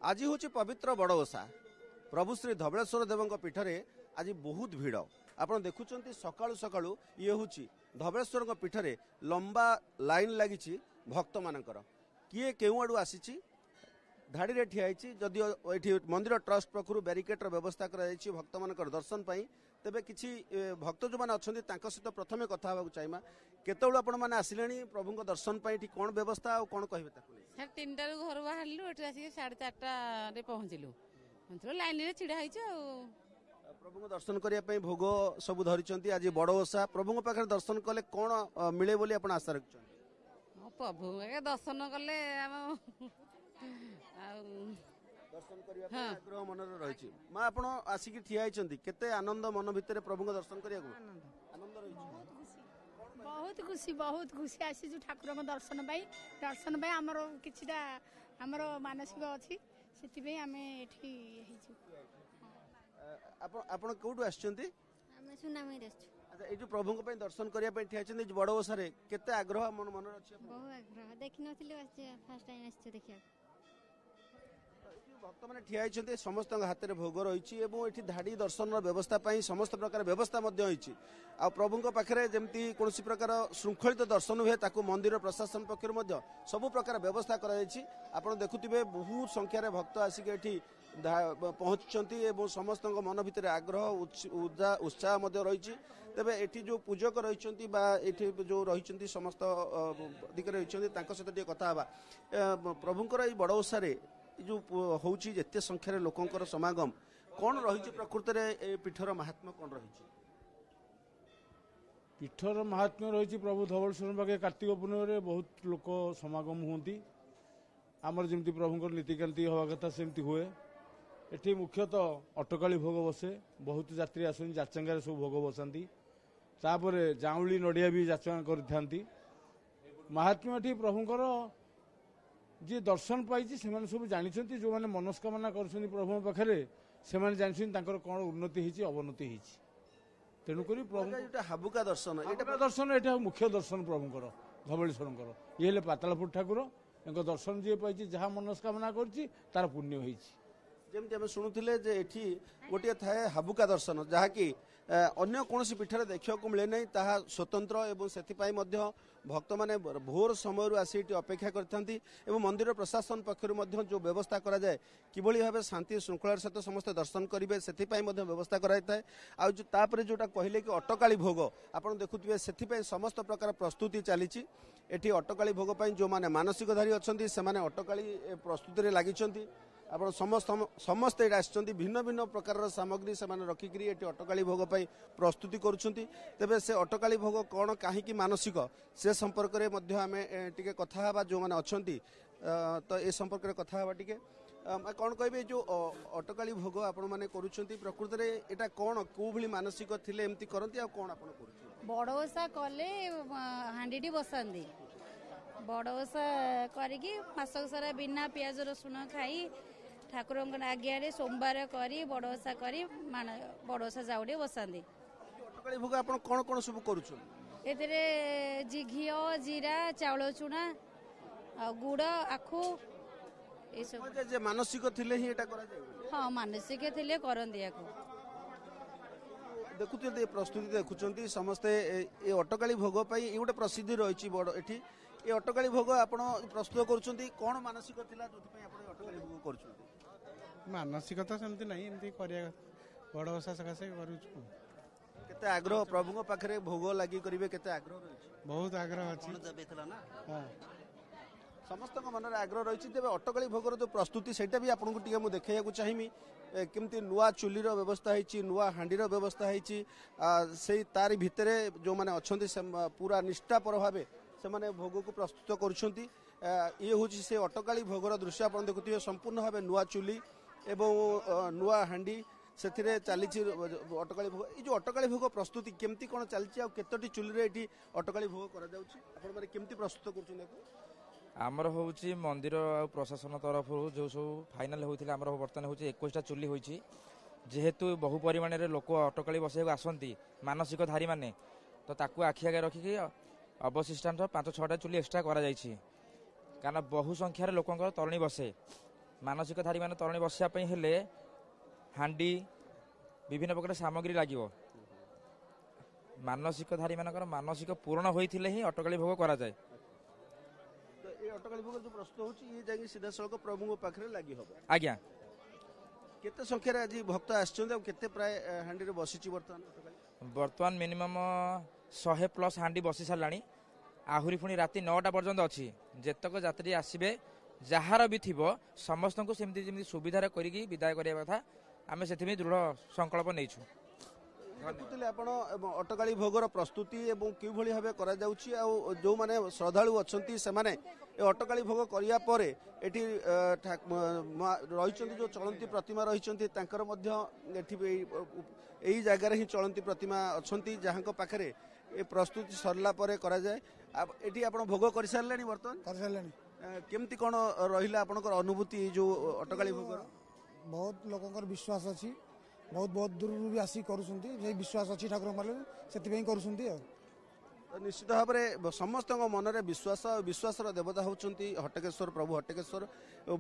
आज हूँ पवित्र बड़ ओषा प्रभु श्री धवलेश्वर देव पीठरे आज बहुत भिड़ आपड़ देखुं सकाळु सकाळु ये हूँ धवलेश्वर पीठरे लंबा लाइन लगी भक्त मानकर किए केउ आड़ू आसी धाड़ी ठियाई जदियो ये मंदिर ट्रस्ट पक्षर बैरिकेड्र व्यवस्था कर भक्त मान दर्शन पाई तेबे किसी भक्त जो मैंने अच्छा सहित प्रथम कथा हाँ चाहिए केतु आपण मैंने आसिले प्रभु दर्शन पाई कौन व्यवस्था और कौन कहे सर 3टार घर बाहर आसिक 4:30 पहुँचलु लाइन छिड़ा प्रभु दर्शन करने भोग सब धरी आज बड़ ओषा प्रभु पाखे दर्शन कले कौन मिले बोली आप आशा रखते प्रभु दर्शन कले दर्शन करने आग्रह मन रही माँ आप आसिक ठिया केते आनंद मन भितर प्रभु दर्शन करने आनंद रही बहुत खुशी आसी ठाकुर दर्शन पाई आमर किछिटा आमर मानसिक अच्छी से आम आपण कौटू आछंती सुनामी अच्छा ये प्रभु दर्शन करने ठिया बड़ ओषा केते आग्रह मन मन अच्छे बहुत आग्रह देखि नथिले फर्स्ट टाइम आछे देखिया भक्त मैंने ठिया समस्त हाथ में भोग रही धाड़ी दर्शन व्यवस्था समस्त प्रकार व्यवस्था आ प्रभु पाखे जमी कौन प्रकार श्रृंखलित दर्शन हुए ताकू मंदिर प्रशासन पक्ष सबु प्रकार व्यवस्था आप देखुवे बहुत संख्यार भक्त आसिक पहुंचती समस्त मन भितर आग्रह उत्साह रही तेबे एठी जो पूजक रही जो रही समस्त दिग रही सहित कथा प्रभुंर बड़ ओषा जो हूँ जिते संख्यार लोकंर समागम कौन रही प्रकृत में पीठर महात्मा कौन रही पीठर महात्म्य रही प्रभु धवलेश्वर पाखे कार्तिक पूर्णिमा बहुत लोक समागम होती आमर जमी प्रभुंर नीतिकांति हवा कथा सेमती हुए एठी मुख्यतः अटकाली भोग बसे बहुत यात्री आसती जाचंगार सब भोग बसाती तापर जाउली नड़िया भी जाचंगा करती महात्म्य एठी प्रभुंर जी दर्शन पाई सब जानते जो मैंने मनस्कामना कर प्रभु पाखे से जानते कौन उन्नति अवनति तेणुक प्रभु हाबुका दर्शन दर्शन ये मुख्य दर्शन प्रभुंर धवलेश्वर ये पातालपुर ठाकुर एक दर्शन जी पाई जहाँ मनस्कामना कर पुण्य होती जमी आम शुणुले गोटे थाए हाबुका दर्शन जहाँकि अन्य कौन पीठर देखा मिले ना ता स्वतंत्र एवं से भक्त मैंने भोर समय आसी अपेक्षा करते मंदिर प्रशासन पक्षर जो व्यवस्था कराए किभली भाव शांति श्रृंखलार सहित समस्त दर्शन करेंगे से व्यवस्था कराए आपर जोटा कहले कि अटकाली भोग आप देखुए से समस्त प्रकार प्रस्तुति चली अटकाली भोग जो मैंने मानसिकधारी अच्छा से अटकाली प्रस्तुति लगी आप समस्ते आसछन्ति भिन्न भिन्न प्रकार सामग्री से रखिक अटकाली भोग प्रस्तुति करुछन्ति तेबे से अटकाली भोग कौन कहीं मानसिक से संपर्क में आम टे कथा जो मैंने अच्छा तो ये संपर्क में कथा टे कौन कहे जो अटकाली भोग आपण मैंने करुछन्ति प्रकृत में एटा कौन को भली मानसिक थिले एमती करंती आ कौन आपण करुछन्ति बड़ ओषा कले हांडी बसांती बड़ ओषा करिकी मासक सारा बिना पियाज रसुण खाई ठाकुर आज्ञा सोमवार करी बड़ ओषा करी बड़ ओषा जाउडी बसांती अटकाली भोग आपण कौन कौन सब करुछन्ति एतरे घी जीरा चाउल चूना गुड़ आखु जे मानसिक थिले ही एटा करा जाय हाँ मानसिक थिले करंदी याको देखुते प्रस्तुति देखुचंती समस्ते ए अटकाली भोग पाई ए गोटे प्रसिद्धि रही बड़ एठी ए अटकाली भोग आपण प्रस्तुत करुचंती कौन मानसिक थिला जोथि पई आपण अटकाली भोग करुचंती मानसिकता सेमती नहीं एमती करिया बड़ ओषा सकासे करूछु केते आग्रह प्रभु पाखरे भोग लागि करिवे केते आग्रह रही बहुत आग्रह अछि ना हां समस्त मन आग्रह रही तेज अटकाली भोगर जो प्रस्तुति सेटा भी आपको टे मुझे देखा चाहिए केमती नुआ चुलीर व्यवस्था है नुआ हांडीर व्यवस्था है तारी भितर जो मैंने अच्छा पूरा निष्ठापर भाव से भोग को प्रस्तुत कर ये हूँ से अटकाली भोगर दृश्य आप देखुए संपूर्ण भाव नुआ चुली एवं नुआ हांडी से चली अटकाली भोग ये जो अटकाली भोग प्रस्तुति केमती कौन चलती केतोटी चुली ये अटकाली भोग करमती प्रस्तुत कर आमर हूँ मंदिर आ प्रशासन तरफ जो सब फाइनाल होता है बर्तमान हूँ 21टा चुली होती जेहेतु बहु परिमाण लोक अटकाली बसैक आसती मानसिक धारी मैंने तो ताकू आखि आगे रखिकी अवशिष्टांश 5-6टा चुली एक्सट्रा करा कारण बहु संख्यार लोकंर तलणी बसे ମାନସିକଧାରୀ ମାନେ ତରଣୀ ବସିବା ପାଇଁ ହେଲେ ହାଣ୍ଡି ବିଭିନ୍ନ ପ୍ରକାର ସାମଗ୍ରୀ ଲାଗିବ। ମାନସିକଧାରୀ ମାନଙ୍କର ମାନସିକ ପୂରଣ ହୋଇଥିଲେ ହିଁ ଅଟକାଳି ଭୋଗ କରାଯାଏ। ତ ଏ ଅଟକାଳି ଭୋଗ ଯୋଉ ପ୍ରସ୍ତୁତ ହେଉଛି ଇଏ ଯାଇକି ସିଧାସଳଖ ପ୍ରଭୁଙ୍କ ପାଖରେ ଲାଗି ହେବ। ଆଜ୍ଞା କେତେ ସଂଖ୍ୟାରେ ଆଜି ଭକ୍ତ ଆସିଛନ୍ତି ଆଉ କେତେ ପ୍ରାୟ ହାଣ୍ଡିରେ ବସିଛି ବର୍ତ୍ତମାନ ଅଟକାଳି? ବର୍ତ୍ତମାନ ମିନିମମ୍ 100+ ହାଣ୍ଡି ବସି ସାରିଲାଣି। ଆହୁରି ପୁଣି ରାତି 9ଟା ପର୍ଯ୍ୟନ୍ତ ଅଛି। ଯେତେକ ଯାତ୍ରୀ ଆସିବେ ଯାହାର ବି ଥିବ ସମସ୍ତଙ୍କୁ ସେମିତି ଯେମିତି ସୁବିଧାରେ କରିକି ବିଦାୟ କରିବା କଥା ଆମେ ସେଥିପାଇଁ ଦୃଢ଼ ସଂକଳ୍ପ ନେଇଛୁ। ଦେଖୁଥିଲେ ଆପଣ ଅଟକାଳି ଭୋଗର ପ୍ରସ୍ତୁତି ଏବଂ କିଭଳି ଭାବେ କରାଯାଉଛି ଆଉ ଯେଉଁମାନେ ଶ୍ରଦ୍ଧାଳୁ ଅଛନ୍ତି ସେମାନେ ଏ ଅଟକାଳି ଭୋଗ କରିବା ପରେ ଏଠି ରହିଛନ୍ତି ଯେଉଁ ଚଳନ୍ତି ପ୍ରତିମା ରହିଛନ୍ତି ତାଙ୍କର ମଧ୍ୟ ଏଠି ଏଇ ଜାଗାରେ ହିଁ ଚଳନ୍ତି ପ୍ରତିମା ଅଛନ୍ତି ଯାହାଙ୍କ ପାଖରେ ଏ ପ୍ରସ୍ତୁତି ସରିଲା ପରେ କରାଯାଏ। ଏଠି ଆପଣ ଭୋଗ କରିସାରିଲେଣି? ବର୍ତ୍ତମାନ କରିସାରିଲେଣି। କେମିତି କ'ଣ ରହିଲା ଆପଣଙ୍କର ଅନୁଭୂତି ଏଇ ଯେଉଁ ଅଟକାଳି ଭୋଗର? ବହୁତ ଲୋକଙ୍କର ବିଶ୍ୱାସ ଅଛି, ବହୁତ ବହୁତ ଦୂରରୁ ବି ଆସିକି କରୁଛନ୍ତି। ସେଇ ବିଶ୍ୱାସ ଅଛି ଠାକୁରଙ୍କ ପାଖରେ, ସେଥିପାଇଁ କରୁଛନ୍ତି। ଆଉ ନିଶ୍ଚିତ ଭାବରେ ସମସ୍ତଙ୍କ ମନରେ ବିଶ୍ୱାସ ଆଉ ବିଶ୍ୱାସର ଦେବତା ହେଉଛନ୍ତି ହଟକେଶ୍ୱର, ପ୍ରଭୁ ହଟକେଶ୍ୱର।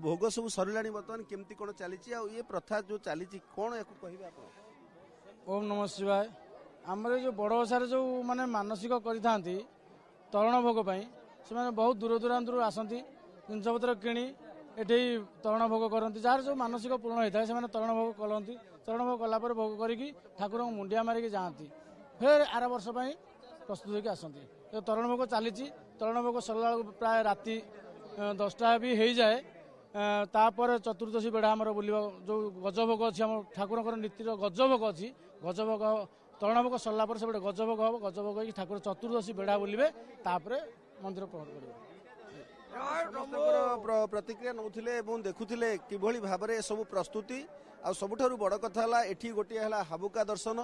ଭୋଗ ସବୁ ସରିଲାଣି ବର୍ତ୍ତମାନ କେମିତି କ'ଣ ଚାଲିଛି ଆଉ ଏ ପ୍ରଥା ଯେଉଁ ଚାଲିଛି କ'ଣ ୟାକୁ କହିବେ ଆପଣ? ଓମ୍ ନମଃ ଶିବାୟ। ଆମର ଏ ଯେଉଁ ବଡ଼ ଓଷାରେ ଯେଉଁ ମାନେ ମାନସିକ କରିଥାନ୍ତି ତରଣ ଭୋଗ ପାଇଁ ସେମାନେ ବହୁତ ଦୂର ଦୂରାନ୍ତରୁ ଆସନ୍ତି ଜିନିଷପତ୍ର କିଣି ଏଠି ତରଣ ଭୋଗ କରନ୍ତି। ଯାହାର ଯେଉଁ ମାନସିକ ପୂରଣ ହୋଇଥାଏ ସେମାନେ ତରଣ ଭୋଗ କରନ୍ତି। ତରଣ ଭୋଗ କଲା ପରେ ଭୋଗ କରିକି ଠାକୁରଙ୍କୁ ମୁଣ୍ଡିଆ ମାରିକି ଯାଆନ୍ତି। ଫେର ଆର ବର୍ଷ ପାଇଁ ପ୍ରସ୍ତୁତ ହୋଇକି ଆସନ୍ତି। ତରଣ ଭୋଗ ଚାଲିଛି। ତରଣ ଭୋଗ ସରିଲା ବେଳକୁ ପ୍ରାୟ ରାତି 10ଟା ବି ହେଇଯାଏ। ତାପରେ ଚତୁର୍ଦ୍ଦଶୀ ବେଢ଼ା ଆମର ବୁଲିବ। ଯେଉଁ ଗଜଭୋଗ ଅଛି ଆମ ଠାକୁରଙ୍କର ନୀତିର ଗଜଭୋଗ ଅଛି। ଗଜଭୋଗ ତରଣ ଭୋଗ ସରିଲା ପରେ ସେପଟେ ଗଜଭୋଗ ହେବ। ଗଜଭୋଗ ହେଇକି ଠାକୁର ଚତୁର୍ଦ୍ଦଶୀ ବେଢ଼ା ବୁଲିବେ। ତାପରେ ମନ୍ଦିର ପ୍ରହର କରିବେ। ସମସ୍ତଙ୍କର ପ୍ରତିକ୍ରିୟା ନେଉଥିଲେ ଏବଂ ଦେଖୁଥିଲେ କିଭଳି ଭାବରେ ଏସବୁ ପ୍ରସ୍ତୁତି। ଆଉ ସବୁଠାରୁ ବଡ଼ କଥା ହେଲା ଏଠି ଗୋଟିଏ ହେଲା ହାବୁକା ଦର୍ଶନ,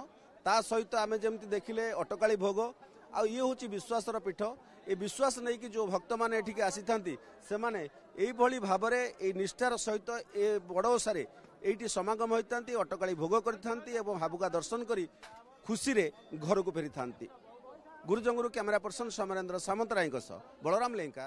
ତା ସହିତ ଆମେ ଯେମିତି ଦେଖିଲେ ଅଟକାଳି ଭୋଗ। ଆଉ ଇଏ ହେଉଛି ବିଶ୍ୱାସର ପୀଠ। ଏ ବିଶ୍ୱାସ ନେଇକି ଯେଉଁ ଭକ୍ତମାନେ ଏଠିକି ଆସିଥାନ୍ତି ସେମାନେ ଏଇଭଳି ଭାବରେ ଏଇ ନିଷ୍ଠାର ସହିତ ଏ ବଡ଼ ଓଷାରେ ଏଇଠି ସମାଗମ ହୋଇଥାନ୍ତି, ଅଟକାଳି ଭୋଗ କରିଥାନ୍ତି ଏବଂ ହାବୁକା ଦର୍ଶନ କରି ଖୁସିରେ ଘରକୁ ଫେରିଥାନ୍ତି। ଗୁରୁଜଙ୍ଗରୁ କ୍ୟାମେରା ପର୍ସନ ସମରେନ୍ଦ୍ର ସାମନ୍ତରାୟଙ୍କ ସହ ବଳରାମ ଲେଙ୍କା।